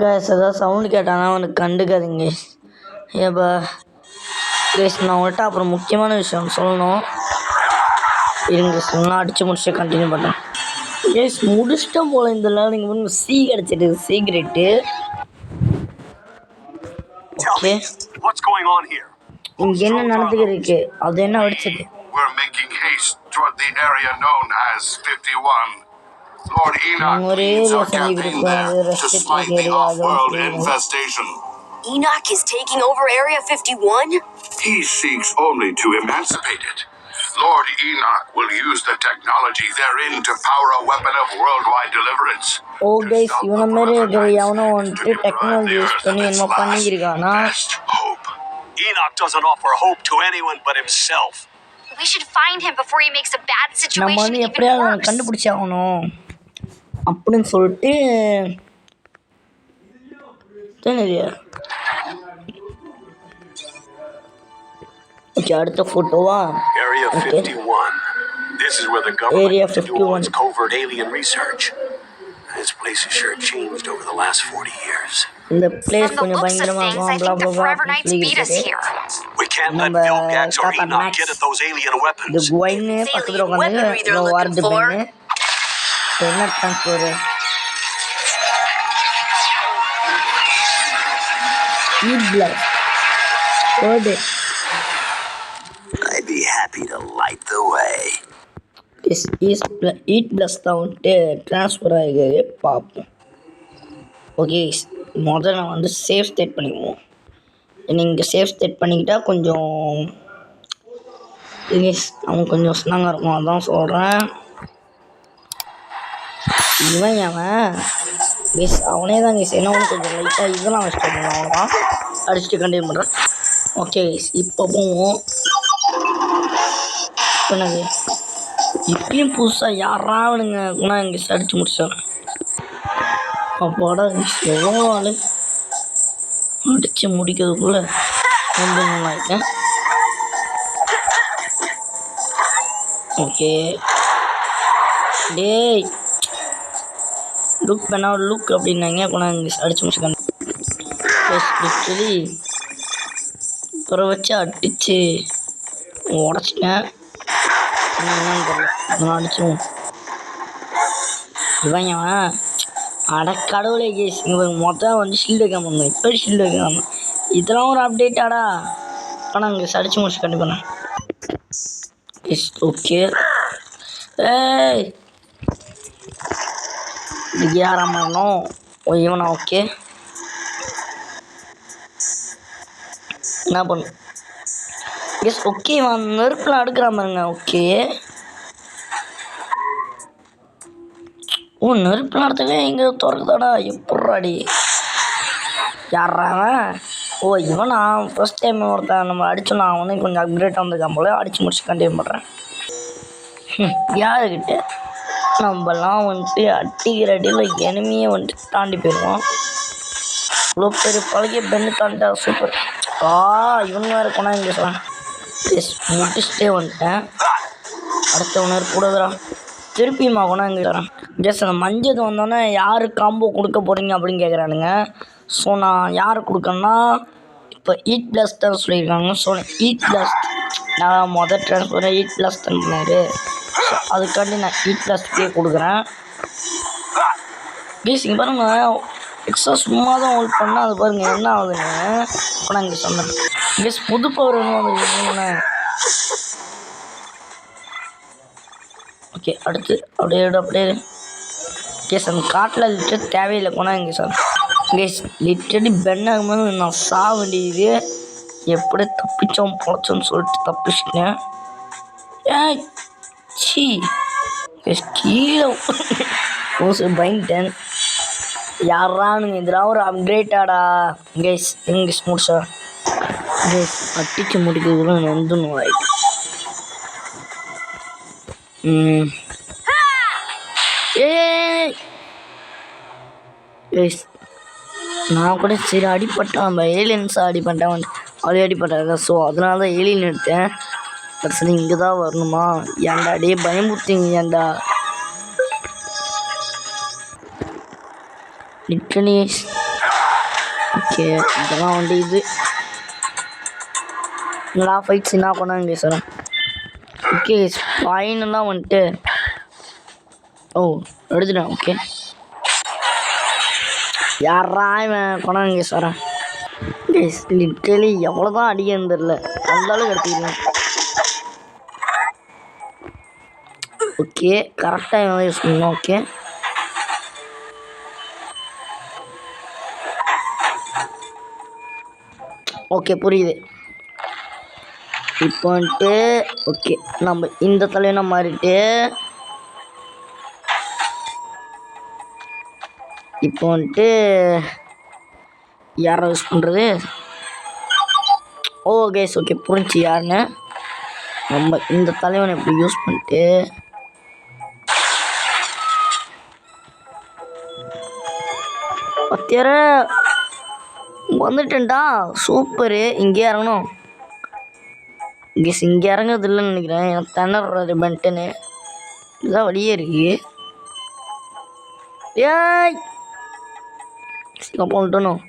Guys ஏதாவது sound கேட்டானா அவனுக்கு கண்டுக்காதீங்க. ஏப்பா கைஸ் நான் உங்கள்கிட்ட அப்புறம் முக்கியமான விஷயம் சொல்லணும். இருங்க சொன்னால் அடித்து முடிச்சு கண்டினியூ பண்ணேன். கைஸ் முடிச்சிட்டோம் போல் இந்த லேர்னிங் வந்து சி கிடச்சிட்டு சீக்ரெட்டு. ஓகே இங்கே என்ன நடந்துக்கிருக்கு அது என்ன அடிச்சது? We're making haste toward the area known as 51. Lord Enoch leads our campaign there to smite the off-world infestation. Enoch is taking over Area 51? He seeks only to emancipate it. Lord Enoch will use the technology therein to power a weapon of worldwide deliverance. Oh guys, இவன மாதிரி எவனோ வந்துட்டு technology use பண்ணி என்ன பண்ணியிருக்கானா? Enoch doesn't offer hope to anyone but himself. We should find him before he makes a bad situation even worse. கண்டுபிடிச்சாகணும் அப்படின்னு சொல்லிட்டு தெரியுது. Okay அடுத்த ஃபோட்டோவா? Area 51. This is where the government is doing its covert alien research. This place has sure changed over the last 40 years. இந்த place கொஞ்சம் பயங்கரமா இருக்கும். blah blah blah. We can't let Vilgax or Enoch get at those alien weapons. The boyne பக்கத்துல உட்கார்ந்து no ward பண்ணு. என்ன transfer? Eat blood. ஓடு. I'd be happy to light the way. This is eat blood down transfer ஆகியே பாப்போம். Okay முதல்ல நான் வந்து சேவ் ஸ்டேட் பண்ணிக்குவோம். நீங்கள் சேவ் ஸ்டேட் பண்ணிக்கிட்டா கொஞ்சம் அவன் கொஞ்சம் ஸ்ட்ராங்காக இருக்கும் அதான் சொல்கிறேன். இவன் அவனே தான் கேஸ் என்ன ஒன்று கொஞ்சம் லைட்டாக இதெல்லாம் வச்சுட்டு அவ்வளோதான் அடிச்சுட்டு கண்டினியூ பண்ணுறேன். ஓகே இப்போ போவோம். என்னது இப்பயும் புதுசாக யாராவனுங்க நான் இங்கே அடித்து முடிச்சேன். அப்பாடா எவ்வளோ ஆள் அடித்து முடிக்கிறதுக்குள்ளே ரொம்ப நல்லா இருக்கேன். ஓகே டேய் லுக் பண்ணா லுக் அப்படின்னாங்க கொண்டாங்க அடிச்சு முடிச்சுக்காங்க. லிட்டரலி அப்புறம் வச்சு அடித்து உடச்சிட்டேன். என்னன்னு தெரியல அடிச்சும் இவன் அட கடவுளே கேஸ் இவங்க மொத்தம் வந்து ஷீல்டு வைக்காம இப்போ ஷீல்டு வைக்காம இதெல்லாம் ஒரு அப்டேட்டாடா. ஆனால் அங்கே அடிச்சு முடிச்சு கண்டிப்பாண்ணா. எஸ் ஓகே ஏய் இது யாராக மாறணும் இவனா? ஓகே என்ன பண்ணும்? எஸ் ஓகே இவன் நெருப்பில் அடுக்கிற மாதிரிங்க. ஓகே ஓ நெருப்பு நடத்தவே இங்கே திறக்குதாடா எப்படாடி யாராவன்? ஓ இவன் நான் ஃபஸ்ட் டைம் ஒருத்தன் நம்ம அடித்தோம். நான் அவனே கொஞ்சம் அப்கிரேட் வந்திருக்கான் போல அடித்து முடிச்சு கண்டினியூ பண்ணுறேன். யாருக்கிட்ட நம்மலாம் வந்துட்டு அடிக்கிற அடியில் எனிமையே வந்துட்டு தாண்டி போயிடுவோம். இவ்வளோ பெரிய பழகிய பெண்ணு தாண்டிட்டா சூப்பர். இவங்க வேறு கொண்டா இங்கே சொல்ல முடிச்சுட்டே வந்துட்டேன். அடுத்த உணர் கூடதா திருப்பியுமா கொண்டா இங்கே வரேன். ஜஸ்ட் அந்த மஞ்சள் வந்தோடனே யார் காம்போ கொடுக்க போகிறீங்க அப்படின்னு கேட்குறானுங்க. ஸோ நான் யார் கொடுக்கணுன்னா இப்போ ஈட் ப்ளஸ் தான் சொல்லியிருக்காங்க. ஸோ ஈட் ப்ளஸ் நான் மொதல் ட்ரான்ஸ்ஃபர் ஈட் ப்ளஸ் தான் பண்ணாரு. ஸோ அதுக்காண்டி நான் ஈட் ப்ளஸ்க்கே கொடுக்குறேன். ப்ளீஸ் இங்கே பாருங்கள் எக்ஸ்ட்ரா சும்மா தான் ஹோல்ட் பண்ணால் அது பாருங்கள் என்ன ஆகுதுன்னு ஆனால் இங்கே சொன்னேன். ப்ளீஸ் புது பவர் என்ன வந்துருக்கீங்கண்ணே. ஓகே அடுத்து அப்படியே கேஸ் அந்த காட்டில் லிட்டர் தேவையில்லை போனால் இங்கே சார் கேஸ் லிட்டரடி பெண்ணாகும்போது நான் சாக வேண்டியது எப்படி தப்பிச்சோம் பொழைச்சோன்னு சொல்லிட்டு தப்பிச்சிட்டேன். சி கேஸ் கீழே பயந்துட்டேன். யாரானுங்க இதெல்லாம் ஒரு அப்கிரேட்டாடா கேஸ் இங்கிலீஷ் முடிச்சா கேஸ் அட்டிச்சு முடிக்கிறதுக்குள்ள நொந்துணும் ஆகிட்டு. நான் கூட சரி அடிப்பட்டான் நம்ம ஏலியன்ஸாக அடிப்பட்டேன் அதே அடிப்பட்டாங்க. ஸோ அதனால தான் ஏலியன் எடுத்தேன். பட் சரி இங்கே தான் வரணுமா ஏன்டா டே பயமுறுத்திங்க ஏன்டா லிட்டரலி ஓகே இதெல்லாம் வந்து இது நல்லா ஃபைட்ஸ் என்ன பண்ணாங்க சார். ஓகே ஃபைனலாக வந்துட்டு ஓ எடுத்துட்டேன். ஓகே யாரா இவன் கொண்டாங்க சார். லிட்டலி எவ்வளோதான் அடிக்கன்னு தெரில, அந்த அளவுக்கு எடுத்துக்கிறேன். ஓகே கரெக்டாக இவன் யூஸ் பண்ணணும். ஓகே ஓகே புரியுது. இப்போ வந்துட்டு ஓகே நம்ம இந்த தலைவனை மாறிட்டு இப்போ வந்துட்டு யாரை யூஸ் பண்ணுறது. ஓ கேஸ் ஓகே புரிஞ்சு யாருன்னு. நம்ம இந்த தலைவனை இப்படி யூஸ் பண்ணிட்டு பத்தியார வந்துட்டேன்டா. சூப்பரு. இங்கே இறங்கணும். கேஸ் இங்கே இறங்குறது இல்லைன்னு நினைக்கிறேன். எனக்கு திணறாரு பென்டனு. இதுதான் வழியே இருக்கு. ஏய் போட்டணும்.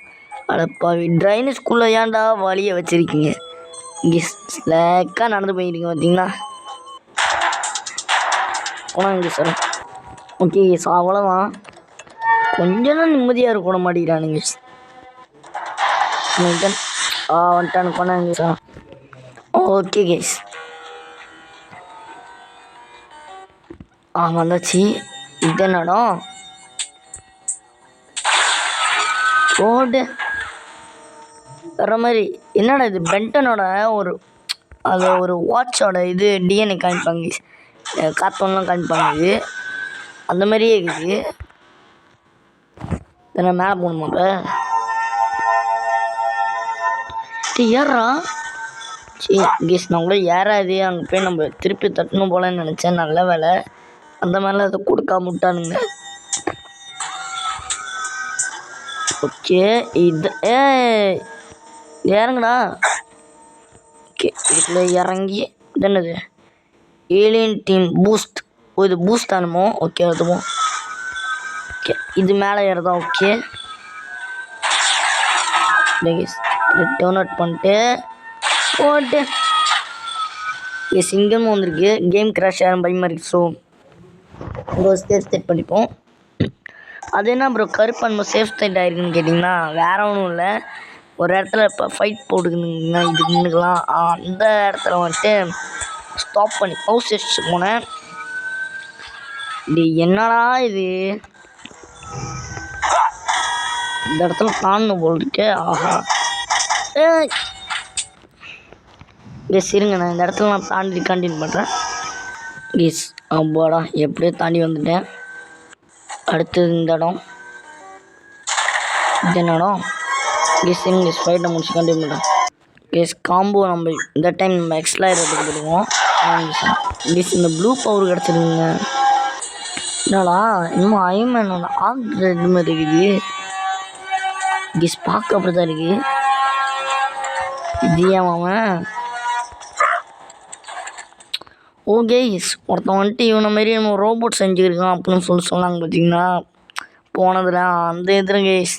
அடப்பாவி ட்ரைனேஜ்குள்ளே ஏன்டா வழியை வச்சுருக்கீங்க. இங்கே ஸ்லேக்காக நடந்து போயிருக்கீங்க பார்த்தீங்களா. போனால் இங்கே சார். ஓகே சார் அவ்வளோதான். கொஞ்சம் தான் நிம்மதியாக இருக்க மாட்டேங்கிறானுங்க. வந்துட்டானு போனாங்க சார். ஓகே கேஸ் வந்தாச்சு. இது என்னடா ஓடு வர மாதிரி. என்னடா இது பென்டனோட ஒரு அது ஒரு வாட்சோட இது டிஎன்ஏ காமிப்பாங்க, கார்ட்டூன்லாம் காமிப்பாங்க. இது அந்த மாதிரியே இருக்குது. நான் மேலே போகணுமா இப்போ ஏறா. சரி கேஸ் நான் கூட ஏறாது. அங்கே போய் நம்ம திருப்பி தட்டணும் போலன்னு நினச்சேன். நல்ல வேலை அந்த மாதிரிலாம் அதை கொடுக்காம விட்டானுங்க. ஓகே இது இறங்குடா. ஓகே இதுக்குள்ள இறங்கி இது என்னது ஏலியன் டீம் பூஸ்ட். ஓ இது பூஸ்ட் ஆனுமோ. ஓகே அதுவும் ஓகே இது மேலே ஏறதா. ஓகே டவுன் அவுட் பண்ணிட்டு போட்டு சிங்கமும் வந்திருக்கு. கேம் கிராஷ் ஆகும் பயமாக இருக்குது. ஸோ உங்கள் சேஃப் ஸ்டேட் பண்ணிப்போம். அது என்ன ப்ரோ கருப்பன்மை சேஃப் ஸ்டேட் ஆகிருக்குன்னு கேட்டிங்கன்னா வேறு ஒன்றும் இல்லை. ஒரு இடத்துல இப்போ ஃபைட் போட்டுக்குதுங்கன்னா இதுக்கு முன்னுக்கலாம். அந்த இடத்துல வந்துட்டு ஸ்டாப் பண்ணி பவுஸ் வச்சுட்டு போனேன். இது என்னடா இது இந்த இடத்துல தாண்டணும் போல் இருக்கு. ஆஹா எஸ் இருங்க நான் இந்த இடத்துல நான் தாண்டி கண்டினியூ பண்ணுறேன். எஸ் அப்பாடா எப்படியோ தாண்டி வந்துட்டேன். அடுத்தது இந்த இடம் இது என்ன இடம். எஸ் இங்கே ஃபைட்டை முடிச்சு கண்டினியூ பண்ணுறேன். எஸ் காம்போ நம்ம இந்த டைம் நம்ம எக்ஸ்லாயிரத்துக்கு போடுவோம். எஸ் இந்த ப்ளூ பவர் கிடச்சிருக்குங்க. என்னடா இன்னும் ஐமேனோட ஆக்ட் மாதிரி இருக்குது. கெஸ் பார்க்க அப்படி தான் இருக்குது. இது ஏன் அவன் ஓகே ஒருத்தன் வந்துட்டு இவனை மாரி நம்ம ரோபோட் செஞ்சுருக்கான் அப்படின்னு சொன்னாங்க பார்த்தீங்கன்னா போனதில் அந்த எதிரும் கேஸ்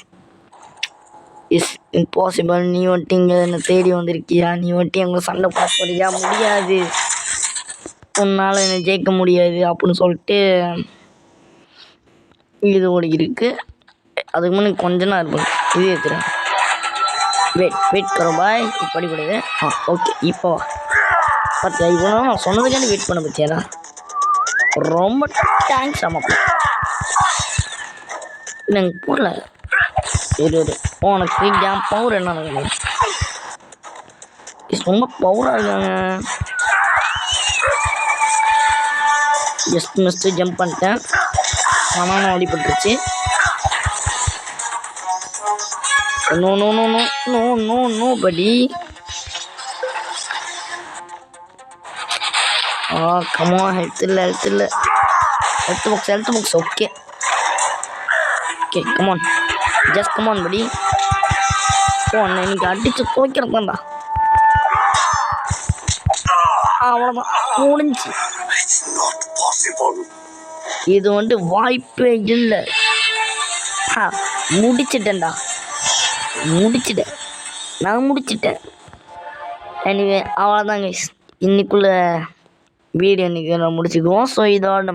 இஸ் இம்பாசிபிள். நீ வந்துட்டு இங்கே என்னை தேடி வந்திருக்கியா, நீ வந்துட்டு எங்களை சண்டை போட போறியா, முடியாது உன்னால் என்னை ஜெயிக்க முடியாது அப்படின்னு சொல்லிட்டு இது ஓடிக்கிருக்கு. அதுக்கு முன்னாடி கொஞ்ச நாள் இருக்கும் இது ஏற்றுறேன். வெயிட் கரோ பாய் இப்படி கூடாது. ஓகே இப்போ பார்த்தியா இவ்வளோ நான் சொன்னதுக்காண்டி வெயிட் பண்ண பற்றியாடா. ரொம்ப தேங்க்ஸ் ஆமாப்பா. இல்லை எனக்கு போடல இரு உனக்கு என் பவர் என்ன ரொம்ப பவராக இருக்காங்க. ஜஸ்ட் மிஸ்ட்டு ஜம்ப் பண்ணிட்டேன். ஆனால் நான் அடிபட்டுருச்சு. No no no no no no no படி. கமா ஹெல்த் இல்லை health box okay okay come on just come on படி. அண்ணன் இன்னைக்கு அடித்து துவைக்கிறதாண்டா. அவ்வளோதான் முடிஞ்சு. இது வந்துட்டு வாய்ப்பே இல்லை. முடிச்சிட்டேன்டா. முடிச்சிட்டேன். நான் முடிச்சிட்டேன். எனிவே அவ்வளோதாங்க. இன்னைக்குள்ள வீடியோ இன்றைக்கி நான் முடிச்சுக்குவோம். ஸோ இதோட